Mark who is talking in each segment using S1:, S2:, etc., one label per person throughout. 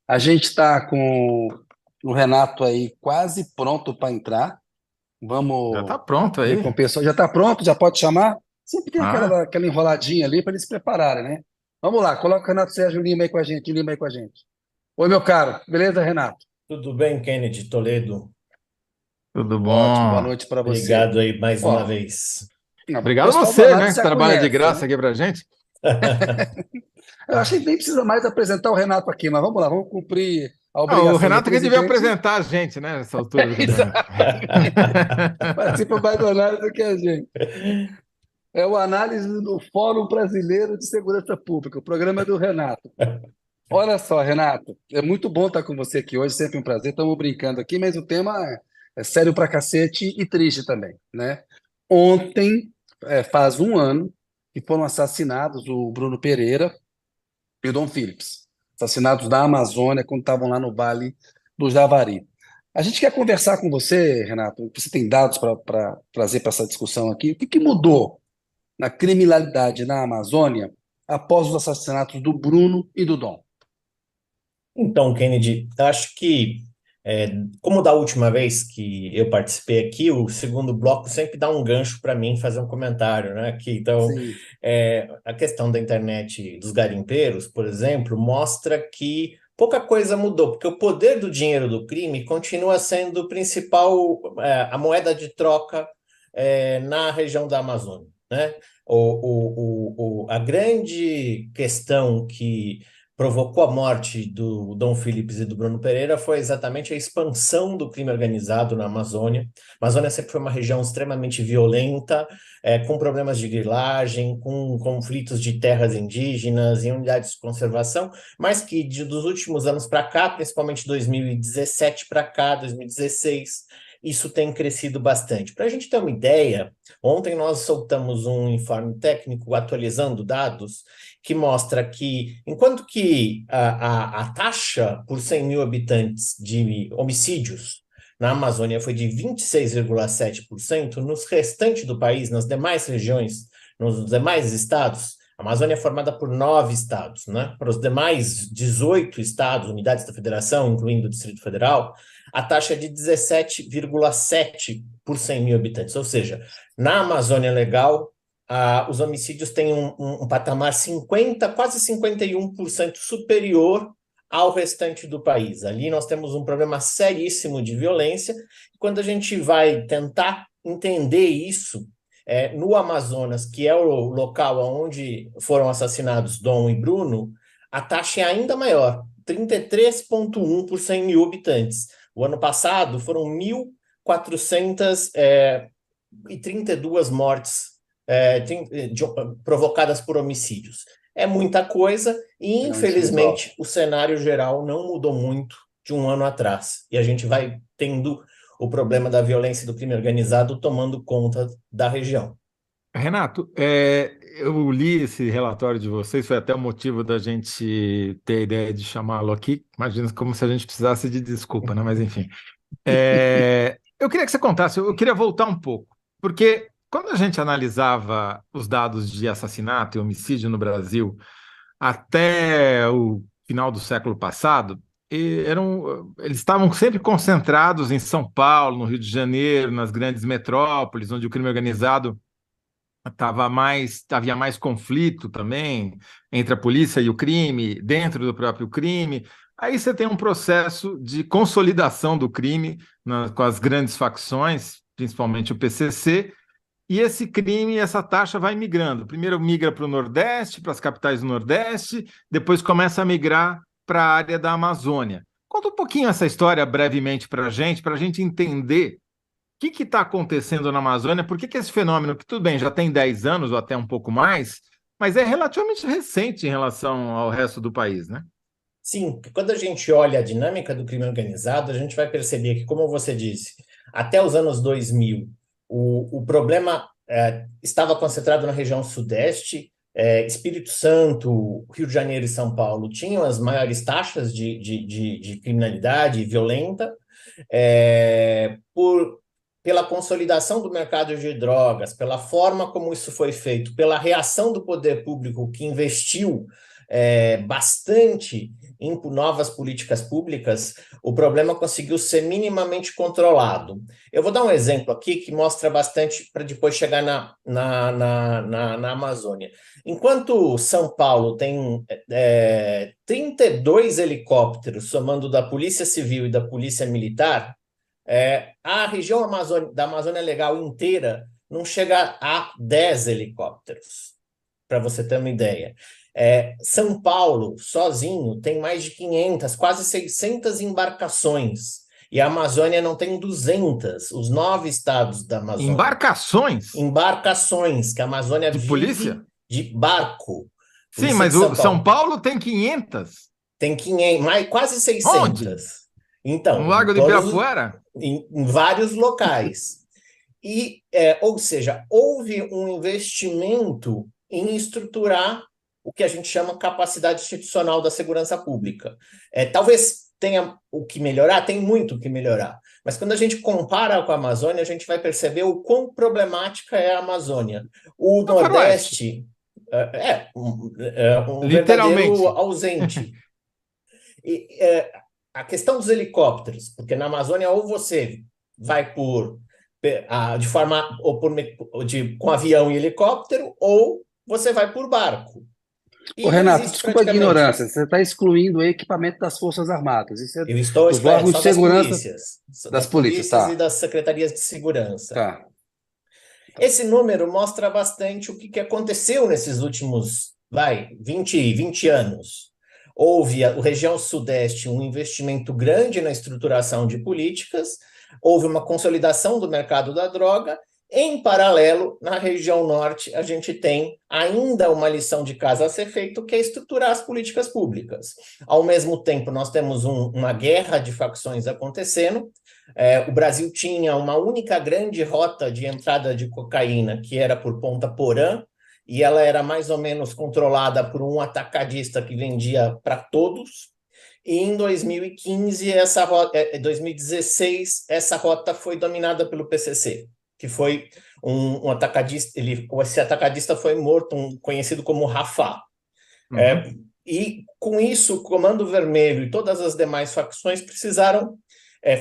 S1: A gente está com o Renato aí quase pronto para entrar.
S2: Já tá
S1: Vamos
S2: pronto
S1: ver
S2: aí.
S1: com o pessoal. Já está pronto? Já pode chamar? Sempre tem
S2: Ah,
S1: aquela enroladinha ali para eles se prepararem, né? Vamos lá, coloca o Renato Sérgio Lima aí com a gente, Lima aí com a gente. Oi, meu caro. Beleza, Renato?
S3: Tudo bem, Kennedy Toledo?
S2: tudo
S1: Ótimo, boa
S2: bom.
S1: noite para você.
S3: Obrigado aí mais uma
S1: Ó,
S3: vez.
S1: o
S2: Obrigado a
S1: pessoal do
S2: você,
S1: Análise
S2: né, que
S1: já
S2: trabalha de
S1: conhece,
S2: graça
S1: né?
S2: aqui pra gente.
S1: Eu achei que nem precisa mais apresentar o Renato aqui, mas vamos lá, vamos cumprir a
S2: Não, o
S1: obrigação do
S2: Renato que devia
S1: presidente.
S2: apresentar a gente, né, nessa altura do campeonato.
S1: Participa mais do análise do que a gente. É o análise do Fórum Brasileiro de Segurança Pública. O programa é do Renato. Olha só, Renato, é muito bom estar com você aqui hoje, sempre um prazer. Estamos brincando aqui, mas o tema é sério pra cacete e triste também, né? Ontem, faz um ano que foram assassinados o Bruno Pereira e o Dom Phillips, assassinados na Amazônia quando estavam lá no Vale do Javari. A gente quer conversar com você, Renato, você tem dados para trazer para essa discussão aqui. O que que mudou na criminalidade na Amazônia após os assassinatos do Bruno e do Dom?
S3: Então, Kennedy, eu acho que, é, como da última vez que eu participei aqui, o segundo bloco sempre dá um gancho para mim fazer um comentário, né? Então,
S1: Sim,
S3: a questão da internet dos garimpeiros, por exemplo, mostra que pouca coisa mudou, porque o poder do dinheiro do crime continua sendo o principal, a moeda de troca, na região da Amazônia, né? A grande questão que provocou a morte do Dom Phillips e do Bruno Pereira foi exatamente a expansão do crime organizado na Amazônia. A Amazônia sempre foi uma região extremamente violenta, com problemas de grilagem, com conflitos de terras indígenas e unidades de conservação, mas que dos últimos anos para cá, principalmente 2017 para cá, 2016, isso tem crescido bastante. Para a gente ter uma ideia, ontem nós soltamos um informe técnico atualizando dados que mostra que, enquanto que a taxa por 100 mil habitantes de homicídios na Amazônia foi de 26,7%, nos restantes do país, nas demais regiões, nos demais estados, a Amazônia é formada por 9 estados, né? Para os demais 18 estados, unidades da federação, incluindo o Distrito Federal, a taxa é de 17,7 por 100 mil habitantes. Ou seja, na Amazônia Legal, os homicídios têm um patamar 50, quase 51% superior ao restante do país. Ali nós temos um problema seríssimo de violência. Quando a gente vai tentar entender isso, no Amazonas, que é o local onde foram assassinados Dom e Bruno, a taxa é ainda maior, 33,1 por 100 mil habitantes. O ano passado foram 1.432 mortes provocadas por homicídios. É muita coisa e,
S1: é um número muito alto.
S3: infelizmente, o cenário geral não mudou muito de um ano atrás. E a gente vai tendo o problema da violência e do crime organizado tomando conta da região.
S2: Renato, eu li esse relatório de vocês, foi até o motivo da gente ter a ideia de chamá-lo aqui. Imagina como se a gente precisasse de desculpa, né? Mas enfim. Eu queria que você contasse, eu queria voltar um pouco, porque quando a gente analisava os dados de assassinato e homicídio no Brasil até o final do século passado, eles estavam sempre concentrados em São Paulo, no Rio de Janeiro, nas grandes metrópoles, onde o crime organizado havia mais conflito também entre a polícia e o crime, dentro do próprio crime. Aí você tem um processo de consolidação do crime com as grandes facções, principalmente o PCC, e esse crime, essa taxa vai migrando. Primeiro migra para o Nordeste, para as capitais do Nordeste, depois começa a migrar para a área da Amazônia. Conta um pouquinho essa história brevemente para a gente entender que está acontecendo na Amazônia, por que esse fenômeno, que tudo bem, já tem 10 anos ou até um pouco mais, mas é relativamente recente em relação ao resto do país, né?
S3: Sim, quando a gente olha a dinâmica do crime organizado, a gente vai perceber que, como você disse, até os anos 2000, o problema estava concentrado na região sudeste. Espírito Santo, Rio de Janeiro e São Paulo tinham as maiores taxas de criminalidade violenta, pela consolidação do mercado de drogas, pela forma como isso foi feito, pela reação do poder público que investiu bastante novas políticas públicas, o problema conseguiu ser minimamente controlado. Eu vou dar um exemplo aqui que mostra bastante para depois chegar na Amazônia. Enquanto São Paulo tem 32 helicópteros, somando da Polícia Civil e da Polícia Militar, a região da Amazônia Legal inteira não chega a 10 helicópteros, para você ter uma ideia. São Paulo, sozinho, tem mais de 500, quase 600 embarcações. E a Amazônia não tem 200, os 9 estados da Amazônia.
S2: Embarcações?
S3: Embarcações, que a Amazônia
S2: de
S3: vive
S2: polícia?
S3: de barco.
S2: Sim, mas o São Paulo tem 500?
S3: Tem 500, quase 600.
S2: Onde?
S3: Então,
S2: no Lago de Ibirapuera?
S3: Em vários locais. Ou seja, houve um investimento em estruturar o que a gente chama capacidade institucional da segurança pública. Talvez tenha o que melhorar, tem muito o que melhorar, mas quando a gente compara com a Amazônia, a gente vai perceber o quão problemática é a Amazônia. O Nordeste um verdadeiro ausente. A questão dos helicópteros, porque na Amazônia ou você vai com avião e helicóptero, ou você vai por barco.
S1: Renato, desculpa a ignorância, você está excluindo o equipamento das Forças Armadas. Isso
S3: eu estou
S1: dos órgãos de segurança
S3: das polícias
S1: tá.
S3: E das secretarias de segurança.
S1: Tá.
S3: Esse número mostra bastante o que aconteceu nesses últimos 20 anos. Houve a região Sudeste um investimento grande na estruturação de políticas, houve uma consolidação do mercado da droga. Em paralelo, na região Norte, a gente tem ainda uma lição de casa a ser feita, que é estruturar as políticas públicas. Ao mesmo tempo, nós temos uma guerra de facções acontecendo. O Brasil tinha uma única grande rota de entrada de cocaína, que era por Ponta Porã, e ela era mais ou menos controlada por um atacadista que vendia para todos. E em 2015, 2016, essa rota foi dominada pelo PCC, que foi um atacadista. Esse atacadista foi morto, conhecido como Rafah. E com isso, o Comando Vermelho e todas as demais facções precisaram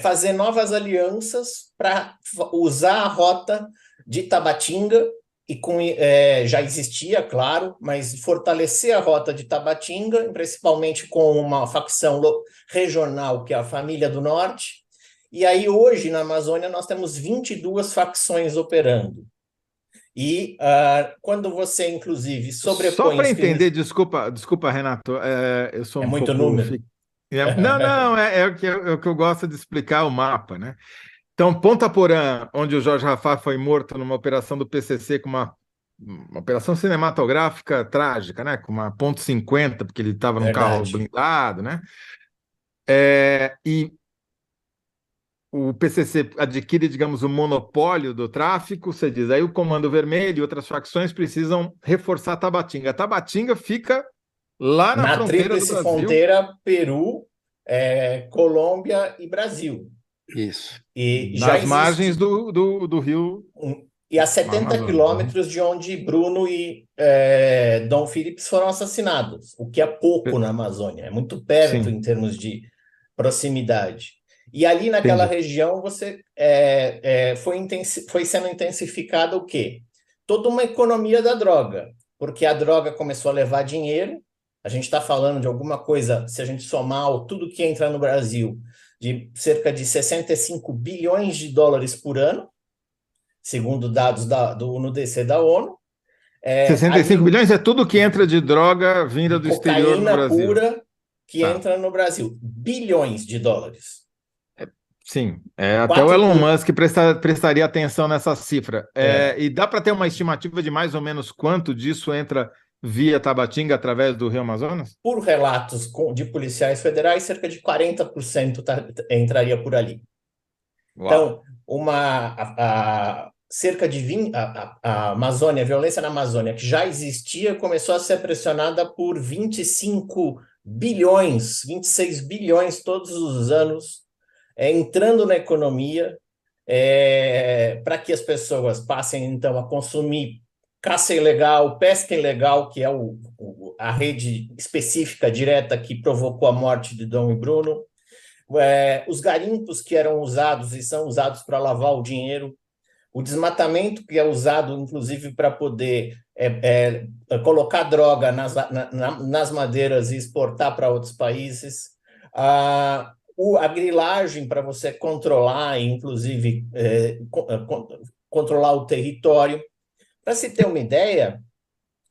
S3: fazer novas alianças para usar a rota de Tabatinga, já existia, claro, mas fortalecer a rota de Tabatinga, principalmente com uma facção regional, que é a Família do Norte. E aí, hoje, na Amazônia, nós temos 22 facções operando. E quando você, inclusive, sobrepõe...
S2: Só para entender, desculpa, Renato, eu sou um
S3: muito
S2: pouco...
S3: número.
S2: Não, é o que eu gosto de explicar o mapa, né? Então, Ponta Porã, onde o Jorge Rafah foi morto numa operação do PCC, com uma operação cinematográfica trágica, né? Com uma .50, porque ele estava num carro blindado, né? E o PCC adquire, digamos, o monopólio do tráfico, você diz, aí o Comando Vermelho e outras facções precisam reforçar Tabatinga. Tabatinga fica lá na fronteira do Brasil.
S3: Na tríplice fronteira Peru, Colômbia e Brasil.
S1: Isso.
S3: E
S2: nas margens do rio.
S3: E a 70 quilômetros de onde Bruno e Dom Phillips foram assassinados, o que é pouco na Amazônia, é muito perto. Sim. Em termos de proximidade. E ali naquela região foi sendo intensificada o quê? Toda uma economia da droga, porque a droga começou a levar dinheiro. A gente está falando de alguma coisa, se a gente somar tudo que entra no Brasil, de cerca de 65 bilhões de dólares por ano, segundo dados do NUDC da ONU.
S2: 65 bilhões é tudo que entra de droga vinda do exterior no Brasil.
S3: Cocaína pura que entra no Brasil. Bilhões de dólares.
S2: Sim, até o Elon Musk prestaria atenção nessa cifra. E dá para ter uma estimativa de mais ou menos quanto disso entra via Tabatinga através do Rio Amazonas?
S3: Por relatos de policiais federais, cerca de 40% entraria por ali. Uau. Então, cerca de 20%, a Amazônia, a violência na Amazônia, que já existia, começou a ser pressionada por 25 bilhões, 26 bilhões todos os anos, entrando na economia, para que as pessoas passem, então, a consumir caça ilegal, pesca ilegal, que é a rede específica direta que provocou a morte de Dom e Bruno, os garimpos que eram usados e são usados para lavar o dinheiro, o desmatamento que é usado, inclusive, para poder colocar droga nas madeiras e exportar para outros países, a grilagem para você controlar, inclusive, controlar o território. Para se ter uma ideia,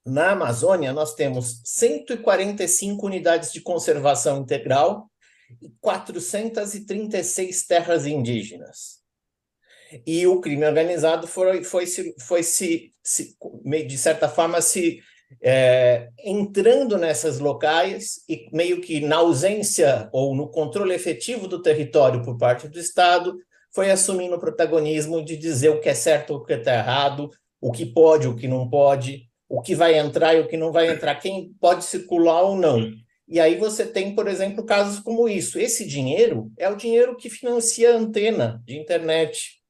S3: na Amazônia nós temos 145 unidades de conservação integral e 436 terras indígenas. E o crime organizado foi de certa forma, entrando nessas locais e meio que na ausência ou no controle efetivo do território por parte do Estado, foi assumindo o protagonismo de dizer o que é certo, o que está errado, o que pode, o que não pode, o que vai entrar e o que não vai entrar, quem pode circular ou não. E aí você tem, por exemplo, casos como isso. Esse dinheiro é o dinheiro que financia a antena de internet.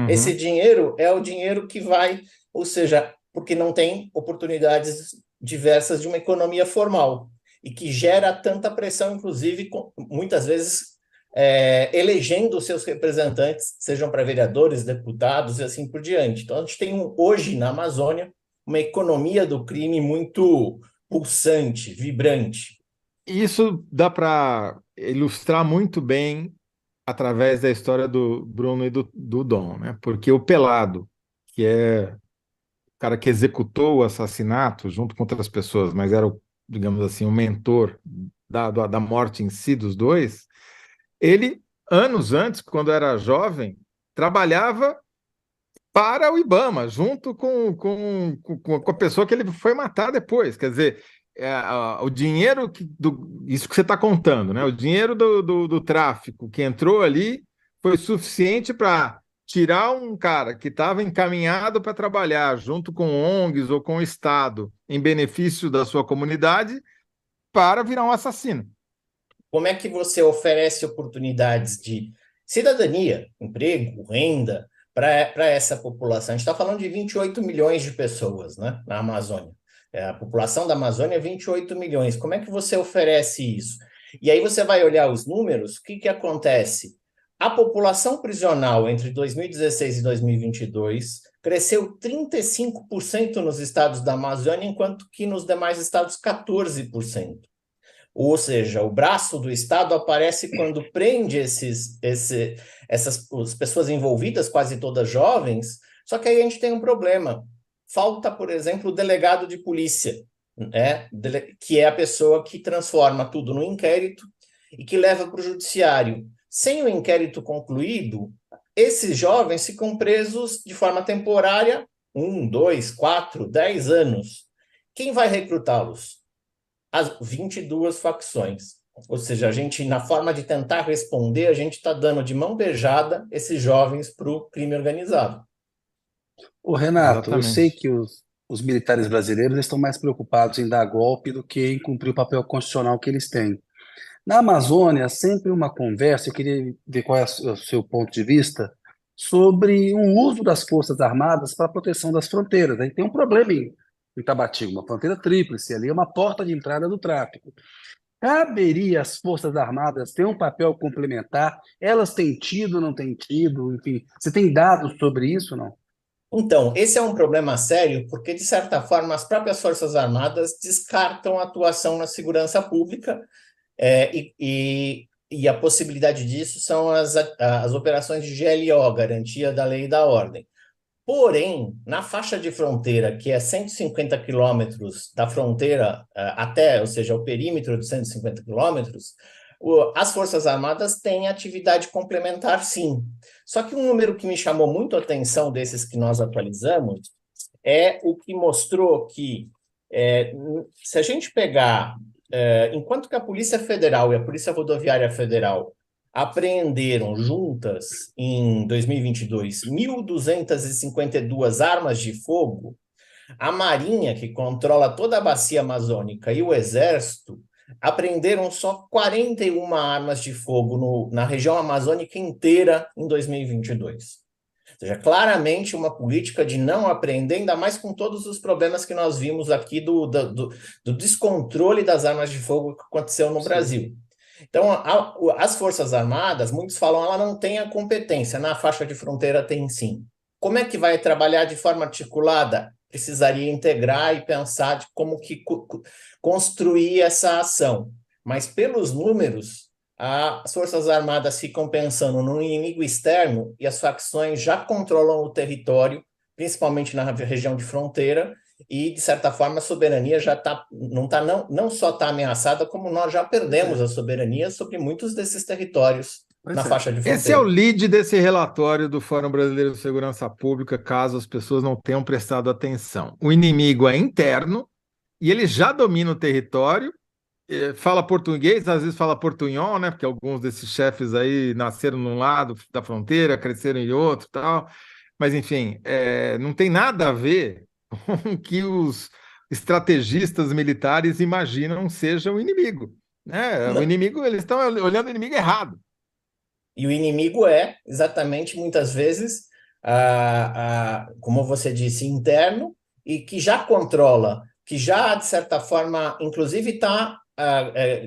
S3: Esse dinheiro é o dinheiro que vai, ou seja, porque não tem oportunidades diversas de uma economia formal e que gera tanta pressão, inclusive, muitas vezes elegendo seus representantes, sejam para vereadores, deputados e assim por diante. Então, a gente tem hoje na Amazônia uma economia do crime muito pulsante, vibrante.
S2: Isso dá para ilustrar muito bem através da história do Bruno e do Dom, né? Porque o Pelado, que é o cara que executou o assassinato junto com outras pessoas, mas era, digamos assim, o mentor da morte em si dos dois, ele, anos antes, quando era jovem, trabalhava para o IBAMA, junto com a pessoa que ele foi matar depois. Quer dizer, o dinheiro isso que você está contando, né? O dinheiro do tráfico que entrou ali foi suficiente para tirar um cara que estava encaminhado para trabalhar junto com ONGs ou com o Estado em benefício da sua comunidade para virar um assassino.
S3: Como é que você oferece oportunidades de cidadania, emprego, renda para essa população? A gente está falando de 28 milhões de pessoas, né, na Amazônia. A população da Amazônia é 28 milhões. Como é que você oferece isso? E aí você vai olhar os números, o que acontece? A população prisional entre 2016 e 2022 cresceu 35% nos estados da Amazônia, enquanto que nos demais estados 14%. Ou seja, o braço do Estado aparece quando prende essas pessoas envolvidas, quase todas jovens, só que aí a gente tem um problema. Falta, por exemplo, o delegado de polícia, né? Que é a pessoa que transforma tudo no inquérito e que leva para o judiciário. Sem o inquérito concluído, esses jovens ficam presos de forma temporária, 1, 2, 4, 10 anos. Quem vai recrutá-los? As 22 facções. Ou seja, a gente, na forma de tentar responder, a gente está dando de mão beijada esses jovens para o crime organizado.
S1: Ô, Renato, eu sei
S2: Exatamente.
S1: que os militares brasileiros estão mais preocupados em dar golpe do que em cumprir o papel constitucional que eles têm. Na Amazônia, sempre uma conversa, eu queria ver qual é o seu ponto de vista, sobre o uso das Forças Armadas para a proteção das fronteiras. A gente tem um problema em Tabatinga, uma fronteira tríplice, ali é uma porta de entrada do tráfico. Caberia às Forças Armadas ter um papel complementar? Elas têm tido, não têm tido? Enfim, você tem dados sobre isso, não?
S3: Então, esse é um problema sério, porque, de certa forma, as próprias Forças Armadas descartam a atuação na segurança pública, e a possibilidade disso são as operações de GLO, Garantia da Lei e da Ordem. Porém, na faixa de fronteira, que é 150 quilômetros da fronteira ou seja, o perímetro de 150 quilômetros, as Forças Armadas têm atividade complementar, sim. Só que um número que me chamou muito a atenção desses que nós atualizamos é o que mostrou que, se a gente pegar, enquanto que a Polícia Federal e a Polícia Rodoviária Federal apreenderam juntas, em 2022, 1.252 armas de fogo, a Marinha, que controla toda a bacia amazônica, e o Exército apreenderam só 41 armas de fogo na região amazônica inteira em 2022. Ou seja, claramente uma política de não aprender, ainda mais com todos os problemas que nós vimos aqui do descontrole das armas de fogo que aconteceu no
S1: Sim.
S3: Brasil. Então, as Forças Armadas, muitos falam, ela não tem a competência, na faixa de fronteira tem sim. Como é que vai trabalhar de forma articulada? Precisaria integrar e pensar de como que construir essa ação. Mas pelos números, as Forças Armadas ficam pensando no inimigo externo e as facções já controlam o território, principalmente na região de fronteira, e, de certa forma, a soberania já não só está ameaçada, como nós já perdemos a soberania sobre muitos desses territórios na faixa de
S2: Esse é o
S3: fronteira.
S2: lead desse relatório do Fórum Brasileiro de Segurança Pública, caso as pessoas não tenham prestado atenção. O inimigo é interno e ele já domina o território, fala português, às vezes fala portunhol, né? Porque alguns desses chefes aí nasceram num lado da fronteira, cresceram em outro, tal. Mas enfim, não tem nada a ver com o que os estrategistas militares imaginam seja o inimigo, né? O inimigo, eles estão olhando o inimigo errado.
S3: E o inimigo é, exatamente, muitas vezes, como você disse, interno, e que já controla, que já, de certa forma, inclusive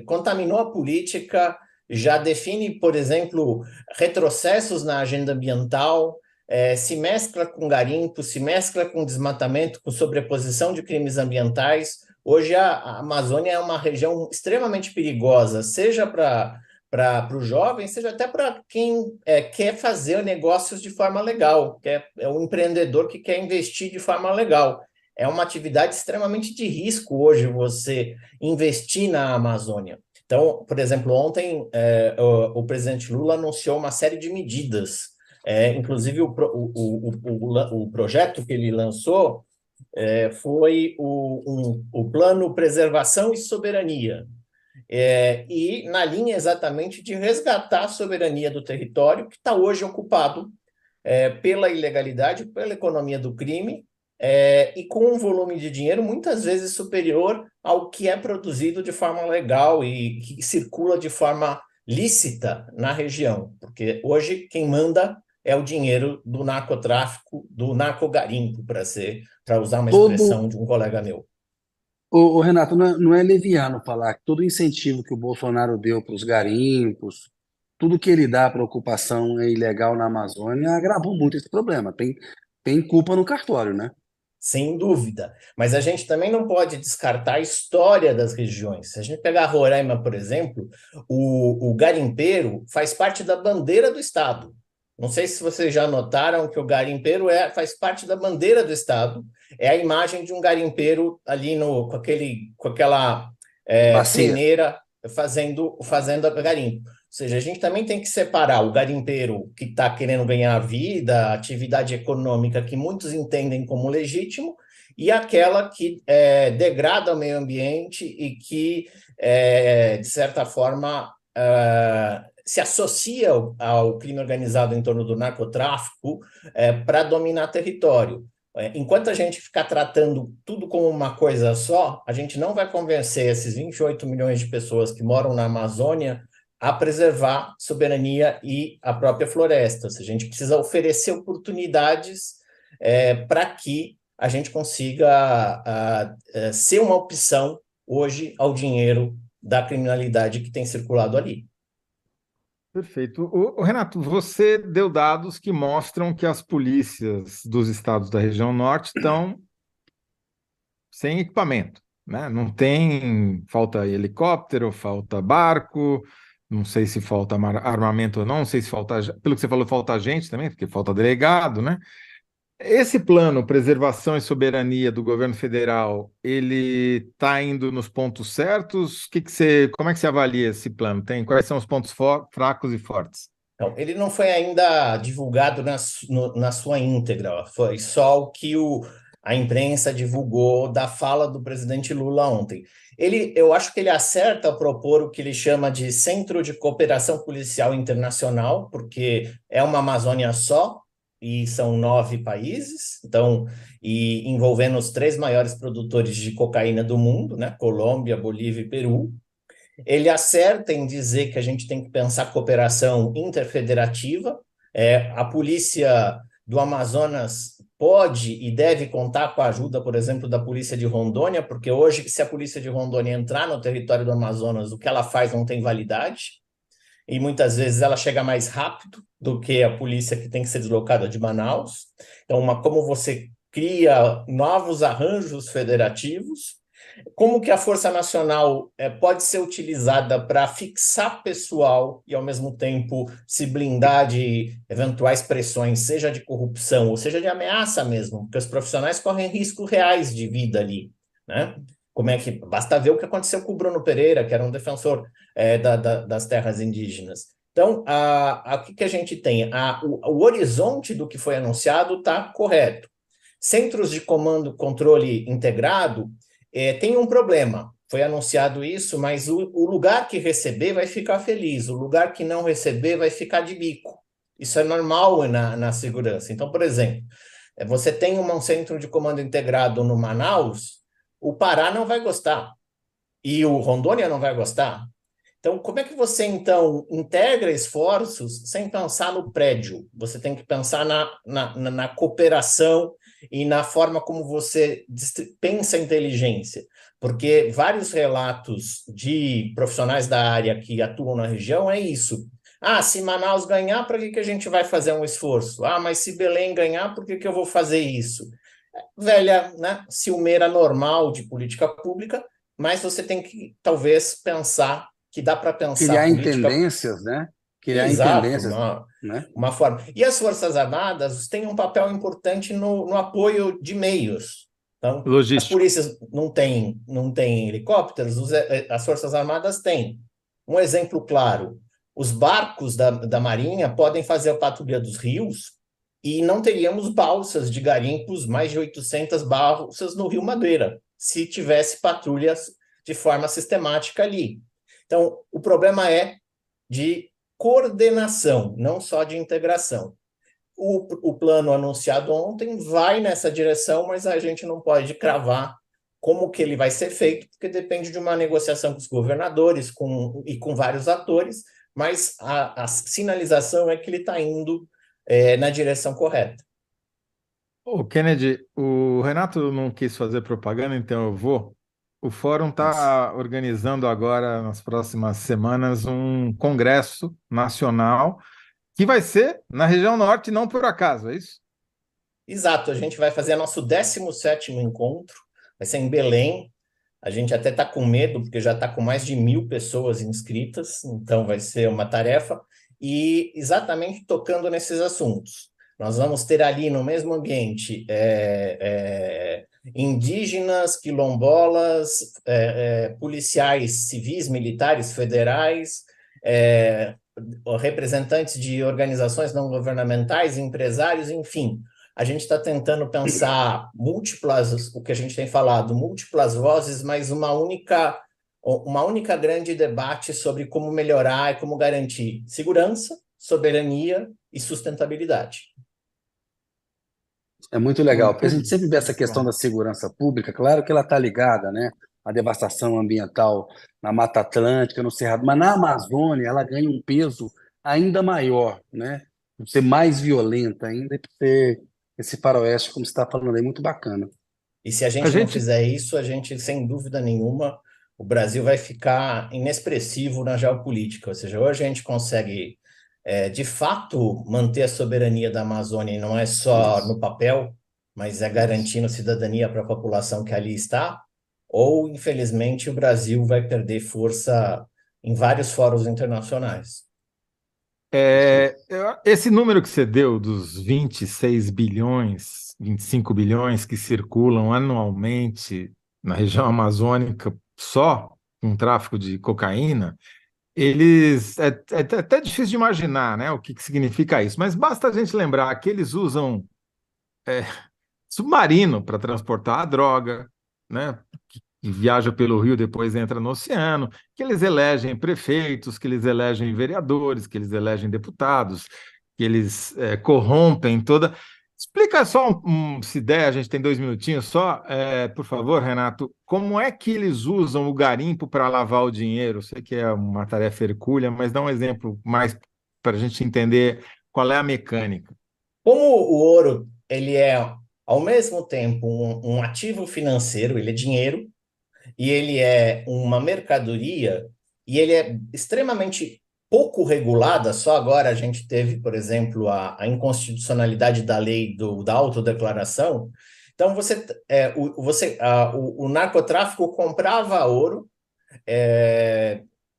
S3: contaminou a política, já define, por exemplo, retrocessos na agenda ambiental, se mescla com garimpo, se mescla com desmatamento, com sobreposição de crimes ambientais. Hoje a Amazônia é uma região extremamente perigosa, seja para os jovens, seja até para quem quer fazer negócios de forma legal, é um empreendedor que quer investir de forma legal. É uma atividade extremamente de risco hoje você investir na Amazônia. Então, por exemplo, ontem o presidente Lula anunciou uma série de medidas, inclusive o projeto que ele lançou foi o Plano Preservação e Soberania, e na linha exatamente de resgatar a soberania do território que está hoje ocupado pela ilegalidade, pela economia do crime, e com um volume de dinheiro muitas vezes superior ao que é produzido de forma legal e que circula de forma lícita na região, porque hoje quem manda é o dinheiro do narcotráfico, do narcogarimpo, para usar uma
S1: Todo,
S3: expressão de um colega meu.
S1: Renato, não é leviano falar que todo incentivo que o Bolsonaro deu para os garimpos, tudo que ele dá para a ocupação ilegal na Amazônia, agravou muito esse problema. Tem culpa no cartório, né?
S3: Sem dúvida. Mas a gente também não pode descartar a história das regiões. Se a gente pegar Roraima, por exemplo, o garimpeiro faz parte da bandeira do Estado. Não sei se vocês já notaram que o garimpeiro faz parte da bandeira do Estado. É a imagem de um garimpeiro ali com aquela
S1: Bacia.
S3: peneira fazendo garimpo. Ou seja, a gente também tem que separar o garimpeiro que está querendo ganhar vida, atividade econômica que muitos entendem como legítimo, e aquela que degrada o meio ambiente e que, de certa forma, se associa ao crime organizado em torno do narcotráfico para dominar território. Enquanto a gente ficar tratando tudo como uma coisa só, a gente não vai convencer esses 28 milhões de pessoas que moram na Amazônia a preservar soberania e a própria floresta. Ou seja, a gente precisa oferecer oportunidades para que a gente consiga ser uma opção hoje ao dinheiro da criminalidade que tem circulado ali.
S2: Perfeito. Renato, você deu dados que mostram que as polícias dos estados da região norte estão sem equipamento, né? Não tem, falta helicóptero, falta barco, não sei se falta armamento ou não, não sei se falta, pelo que você falou, falta gente também, porque falta delegado, né? Esse plano, preservação e soberania do governo federal, ele está indo nos pontos certos? Como é que você avalia esse plano? Quais são os pontos fracos e fortes?
S3: Então, ele não foi ainda divulgado na sua íntegra, foi só o que a imprensa divulgou da fala do presidente Lula ontem. Eu acho que ele acerta ao propor o que ele chama de Centro de Cooperação Policial Internacional, porque é uma Amazônia só, e são 9 países, então, e envolvendo os 3 maiores produtores de cocaína do mundo, né? Colômbia, Bolívia e Peru. Ele acerta em dizer que a gente tem que pensar cooperação interfederativa. A polícia do Amazonas pode e deve contar com a ajuda, por exemplo, da Polícia de Rondônia, porque hoje, se a Polícia de Rondônia entrar no território do Amazonas, o que ela faz não tem validade, e muitas vezes ela chega mais rápido do que a polícia que tem que ser deslocada de Manaus. Então, como você cria novos arranjos federativos, como que a Força Nacional pode ser utilizada para fixar pessoal e, ao mesmo tempo, se blindar de eventuais pressões, seja de corrupção ou seja de ameaça mesmo, porque os profissionais correm riscos reais de vida ali, né? Como é que basta ver o que aconteceu com o Bruno Pereira, que era um defensor das terras indígenas. Então, o que a gente tem? O horizonte do que foi anunciado está correto. Centros de comando, controle integrado tem um problema. Foi anunciado isso, mas o lugar que receber vai ficar feliz, o lugar que não receber vai ficar de bico. Isso é normal na segurança. Então, por exemplo, você tem um centro de comando integrado no Manaus, o Pará não vai gostar e o Rondônia não vai gostar. Então, como é que você, então, integra esforços sem pensar no prédio? Você tem que pensar na cooperação e na forma como você pensa a inteligência. Porque vários relatos de profissionais da área que atuam na região é isso. Se Manaus ganhar, para que a gente vai fazer um esforço? Mas se Belém ganhar, por que eu vou fazer isso? Velha, né, ciumeira normal de política pública, mas você tem que, talvez, pensar que dá para pensar
S1: Criar
S3: política.
S1: intendências, né? Criar
S3: Exato,
S1: intendências, né?
S3: uma forma. E as Forças Armadas têm um papel importante no apoio de meios. Então, as
S2: Logístico.
S3: polícias não têm helicópteros, as Forças Armadas têm. Um exemplo claro, os barcos da Marinha podem fazer a patrulha dos rios e não teríamos balsas de garimpos, mais de 800 balsas no Rio Madeira, se tivesse patrulhas de forma sistemática ali. Então, o problema é de coordenação, não só de integração. O plano anunciado ontem vai nessa direção, mas a gente não pode cravar como que ele vai ser feito, porque depende de uma negociação com os governadores e com vários atores, mas a sinalização é que ele está indo na direção correta.
S2: Ô, Kennedy, o Renato não quis fazer propaganda, então eu vou. O Fórum está organizando agora, nas próximas semanas, um congresso nacional que vai ser na região norte, não por acaso, é isso?
S3: Exato, a gente vai fazer nosso 17º encontro, vai ser em Belém. A gente até está com medo, porque já está com mais de 1.000 pessoas inscritas, então vai ser uma tarefa, e exatamente tocando nesses assuntos. Nós vamos ter ali no mesmo ambiente indígenas, quilombolas, policiais civis, militares, federais, representantes de organizações não governamentais, empresários, enfim. A gente está tentando pensar o que a gente tem falado, múltiplas vozes, mas uma única grande debate sobre como melhorar e como garantir segurança, soberania e sustentabilidade.
S1: É muito legal, porque a gente sempre vê essa questão da segurança pública, claro que ela está ligada, né, à devastação ambiental na Mata Atlântica, no Cerrado, mas na Amazônia ela ganha um peso ainda maior, né, por ser mais violenta ainda, e por ser esse faroeste, como você está falando aí, muito bacana.
S3: E se a gente não fizer isso, a gente, sem dúvida nenhuma, o Brasil vai ficar inexpressivo na geopolítica, ou seja, hoje a gente consegue de fato, manter a soberania da Amazônia, e não é só no papel, mas é garantindo cidadania para a população que ali está, ou, infelizmente, o Brasil vai perder força em vários fóruns internacionais.
S2: Esse número que você deu dos 26 bilhões, 25 bilhões que circulam anualmente na região amazônica só com tráfico de cocaína, é até difícil de imaginar, né, o que significa isso, mas basta a gente lembrar que eles usam submarino para transportar a droga, né, que viaja pelo rio, depois entra no oceano, que eles elegem prefeitos, que eles elegem vereadores, que eles elegem deputados, que eles corrompem toda... Explica só, se der, a gente tem 2 minutinhos só, por favor, Renato, como é que eles usam o garimpo para lavar o dinheiro? Eu sei que é uma tarefa hercúlea, mas dá um exemplo mais para a gente entender qual é a mecânica.
S3: Como o ouro, ele é, ao mesmo tempo, um ativo financeiro, ele é dinheiro, e ele é uma mercadoria, e ele é extremamente pouco regulada. Só agora a gente teve, por exemplo, a inconstitucionalidade da lei da autodeclaração. Então, o narcotráfico comprava ouro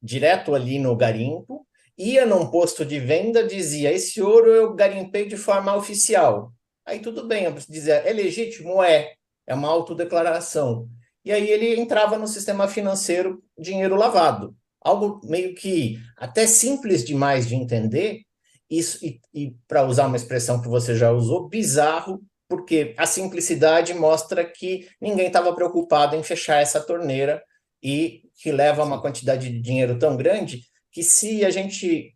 S3: direto ali no garimpo, ia num posto de venda, dizia: esse ouro eu garimpei de forma oficial. Aí tudo bem, eu dizia: é legítimo? É uma autodeclaração. E aí ele entrava no sistema financeiro, dinheiro lavado. Algo meio que até simples demais de entender, isso, e para usar uma expressão que você já usou, bizarro, porque a simplicidade mostra que ninguém estava preocupado em fechar essa torneira e que leva a uma quantidade de dinheiro tão grande que se a gente...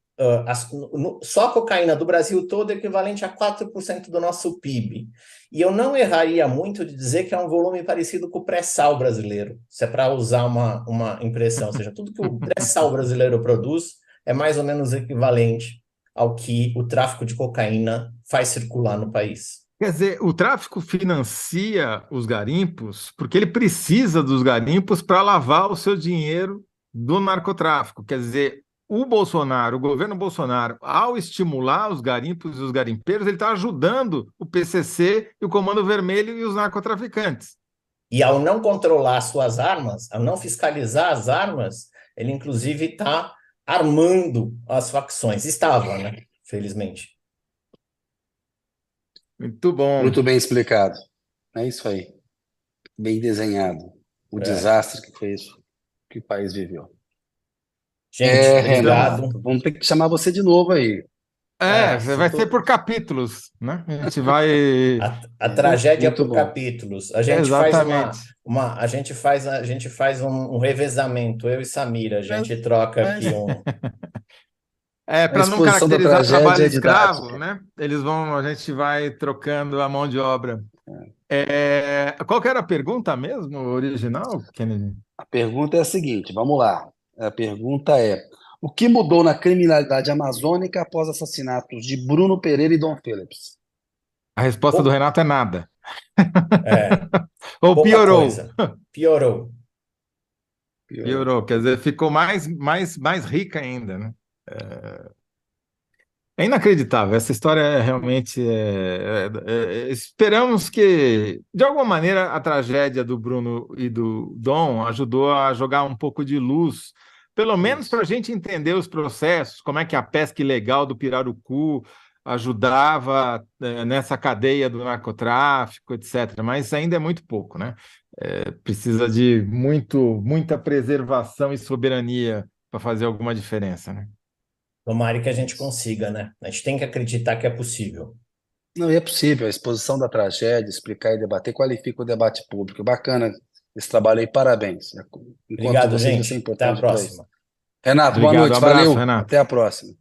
S3: só a cocaína do Brasil todo é equivalente a 4% do nosso PIB. E eu não erraria muito de dizer que é um volume parecido com o pré-sal brasileiro, se é para usar uma impressão. Ou seja, tudo que o pré-sal brasileiro produz é mais ou menos equivalente ao que o tráfico de cocaína faz circular no país.
S2: Quer dizer, o tráfico financia os garimpos porque ele precisa dos garimpos para lavar o seu dinheiro do narcotráfico. Quer dizer, o Bolsonaro, o governo Bolsonaro, ao estimular os garimpos e os garimpeiros, ele está ajudando o PCC e o Comando Vermelho e os narcotraficantes.
S3: E ao não controlar suas armas, ao não fiscalizar as armas, ele inclusive está armando as facções. Estava, né? Felizmente.
S2: Muito bom.
S1: Muito bem explicado. É isso aí. Bem desenhado. O desastre que foi isso que o país viveu.
S3: Gente, obrigado.
S1: Renato, vamos ter que chamar você de novo aí.
S2: Vai ser por capítulos, né? A gente vai.
S3: A tragédia
S1: Muito
S3: por
S1: bom.
S3: capítulos. A gente faz
S2: Exatamente.
S3: a gente faz um revezamento, eu e Samira, a gente
S2: Mas,
S3: troca aqui
S2: mas...
S3: um.
S1: A
S2: Para não
S1: exposição da
S2: caracterizar
S1: tragédia
S2: trabalho
S1: é
S2: escravo,
S1: didática.
S2: né? A gente vai trocando a mão de obra. Qual que era a pergunta mesmo, original, Kennedy?
S1: A pergunta é a seguinte, vamos lá. A pergunta é: o que mudou na criminalidade amazônica após assassinatos de Bruno Pereira e Dom Phillips?
S2: A resposta do
S3: Pou-
S2: Renato é nada.
S3: é,
S2: Ou
S3: pouca
S2: piorou.
S3: coisa. Piorou.
S1: Piorou.
S2: Piorou, quer dizer, ficou mais rica ainda, né? É inacreditável, essa história é realmente. Esperamos que, de alguma maneira, a tragédia do Bruno e do Dom ajudou a jogar um pouco de luz, pelo menos para
S1: Isso.
S2: a gente entender os processos, como é que a pesca ilegal do pirarucu ajudava nessa cadeia do narcotráfico, etc. Mas ainda é muito pouco, né? Precisa de muita preservação e soberania para fazer alguma diferença, né?
S3: Tomara que a gente consiga, né? A gente tem que acreditar que é possível.
S1: Não, e é possível. A exposição da tragédia, explicar e debater, qualifica o debate público. Bacana esse trabalho aí, parabéns. Enquanto
S3: Obrigado,
S1: vocês, vai ser
S3: gente. Até a
S1: importante para isso.
S3: próxima.
S1: Renato, boa
S2: Obrigado, um
S1: noite,
S2: abraço,
S1: valeu.
S2: Renato.
S1: Até a próxima.